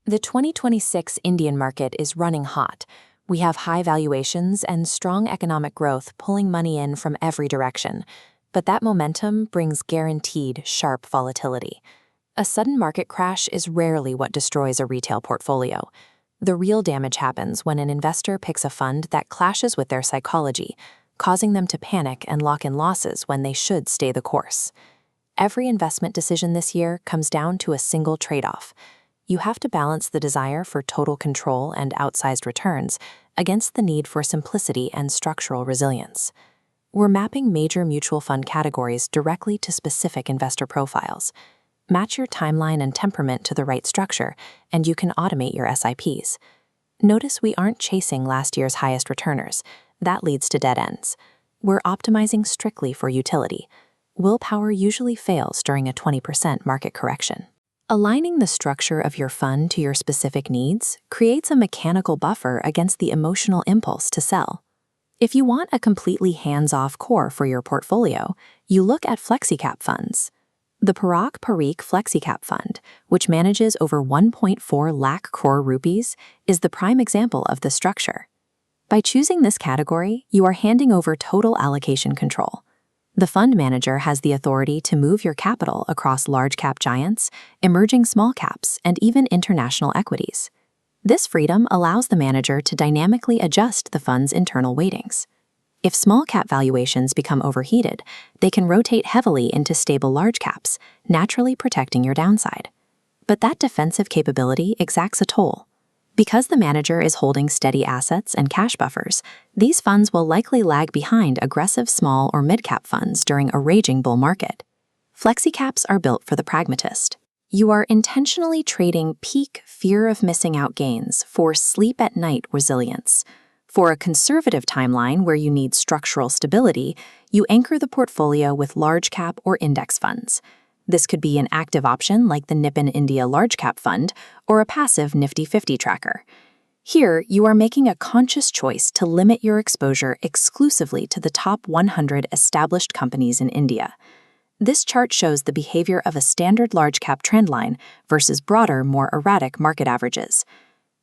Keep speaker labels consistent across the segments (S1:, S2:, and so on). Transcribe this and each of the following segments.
S1: The 2026 Indian market is running hot. We have high valuations and strong economic growth pulling money in from every direction. But that momentum brings guaranteed sharp volatility. A sudden market crash is rarely what destroys a retail portfolio. The real damage happens when an investor picks a fund that clashes with their psychology, causing them to panic and lock in losses when they should stay the course. Every investment decision this year comes down to a single trade-off. You have to balance the desire for total control and outsized returns against the need for simplicity and structural resilience. We're mapping major mutual fund categories directly to specific investor profiles. Match your timeline and temperament to the right structure, and you can automate your SIPs. Notice we aren't chasing last year's highest returners. That leads to dead ends. We're optimizing strictly for utility. Willpower usually fails during a 20% market correction. Aligning the structure of your fund to your specific needs creates a mechanical buffer against the emotional impulse to sell. If you want a completely hands-off core for your portfolio, you look at Flexi Cap funds. The Parikh Flexi Cap fund, which manages over 1.4 lakh crore rupees, is the prime example of this structure. By choosing this category, you are handing over total allocation control. The fund manager has the authority to move your capital across large-cap giants, emerging small caps, and even international equities. This freedom allows the manager to dynamically adjust the fund's internal weightings. If small-cap valuations become overheated, they can rotate heavily into stable large caps, naturally protecting your downside. But that defensive capability exacts a toll. Because the manager is holding steady assets and cash buffers, these funds will likely lag behind aggressive small or mid-cap funds during a raging bull market. Flexi caps are built for the pragmatist. You are intentionally trading peak fear of missing out gains for sleep-at-night resilience. For a conservative timeline where you need structural stability, you anchor the portfolio with large-cap or index funds. This could be an active option like the Nippon India Large Cap Fund or a passive Nifty 50 tracker. Here, you are making a conscious choice to limit your exposure exclusively to the top 100 established companies in India. This chart shows the behavior of a standard large cap trendline versus broader, more erratic market averages.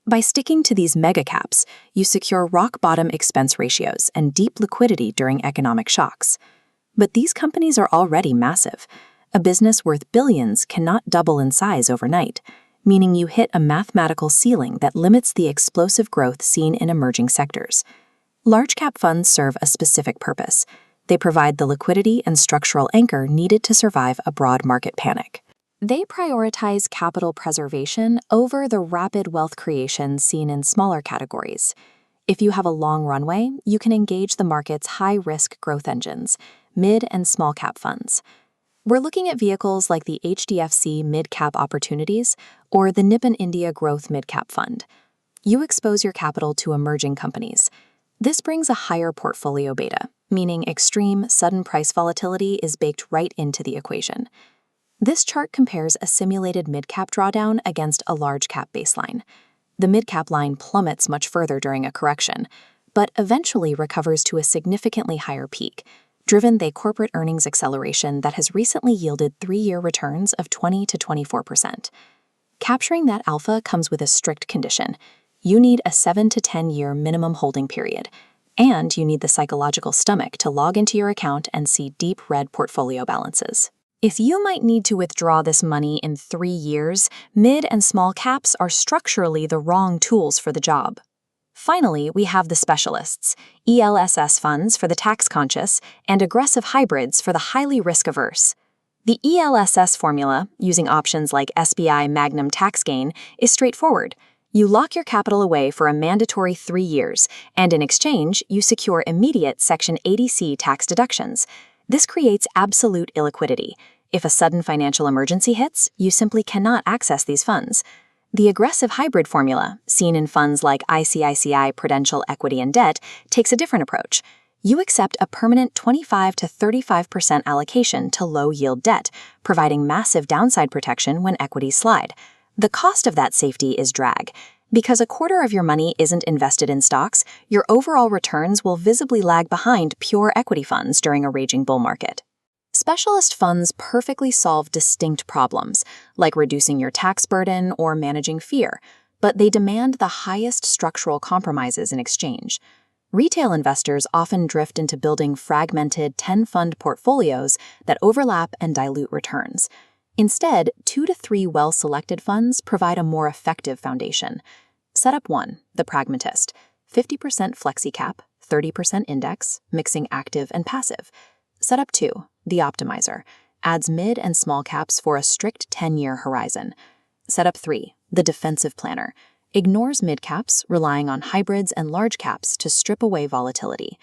S1: By sticking to these mega caps, you secure rock-bottom expense ratios and deep liquidity during economic shocks. But these companies are already massive. A business worth billions cannot double in size overnight, meaning you hit a mathematical ceiling that limits the explosive growth seen in emerging sectors. Large-cap funds serve a specific purpose. They provide the liquidity and structural anchor needed to survive a broad market panic. They prioritize capital preservation over the rapid wealth creation seen in smaller categories. If you have a long runway, you can engage the market's high-risk growth engines, mid- and small-cap funds. We're looking at vehicles like the HDFC Mid-Cap Opportunities or the Nippon India Growth Mid-Cap Fund. You expose your capital to emerging companies. This brings a higher portfolio beta, meaning extreme, sudden price volatility is baked right into the equation. This chart compares a simulated mid-cap drawdown against a large-cap baseline. The mid-cap line plummets much further during a correction, but eventually recovers to a significantly higher peak, driven by corporate earnings acceleration that has recently yielded 3-year returns of 20 to 24%. Capturing that alpha comes with a strict condition. You need a 7 to 10-year minimum holding period, and you need the psychological stomach to log into your account and see deep red portfolio balances. If you might need to withdraw this money in 3 years, mid and small caps are structurally the wrong tools for the job. Finally, we have the specialists, ELSS funds for the tax-conscious and aggressive hybrids for the highly risk-averse. The ELSS formula, using options like SBI Magnum Tax Gain, is straightforward. You lock your capital away for a mandatory 3 years, and in exchange, you secure immediate Section 80C tax deductions. This creates absolute illiquidity. If a sudden financial emergency hits, you simply cannot access these funds. The aggressive hybrid formula, seen in funds like ICICI Prudential Equity and Debt, takes a different approach. You accept a permanent 25 to 35% allocation to low-yield debt, providing massive downside protection when equities slide. The cost of that safety is drag. Because a quarter of your money isn't invested in stocks, your overall returns will visibly lag behind pure equity funds during a raging bull market. Specialist funds perfectly solve distinct problems, like reducing your tax burden or managing fear, but they demand the highest structural compromises in exchange. Retail investors often drift into building fragmented 10-fund portfolios that overlap and dilute returns. Instead, 2 to 3 well-selected funds provide a more effective foundation. Setup 1, the pragmatist: 50% Flexi Cap, 30% index, mixing active and passive. Setup 2, the optimizer: adds mid and small caps for a strict 10-year horizon. Setup 3, the defensive planner: ignores mid caps, relying on hybrids and large caps to strip away volatility.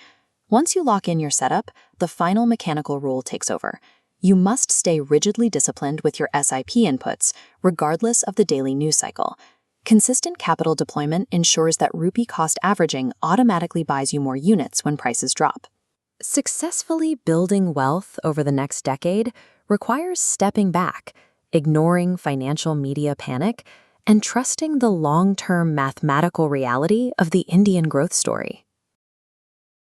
S1: Once you lock in your setup, the final mechanical rule takes over. You must stay rigidly disciplined with your SIP inputs, regardless of the daily news cycle. Consistent capital deployment ensures that rupee cost averaging automatically buys you more units when prices drop. Successfully building wealth over the next decade requires stepping back, ignoring financial media panic, and trusting the long-term mathematical reality of the Indian growth story.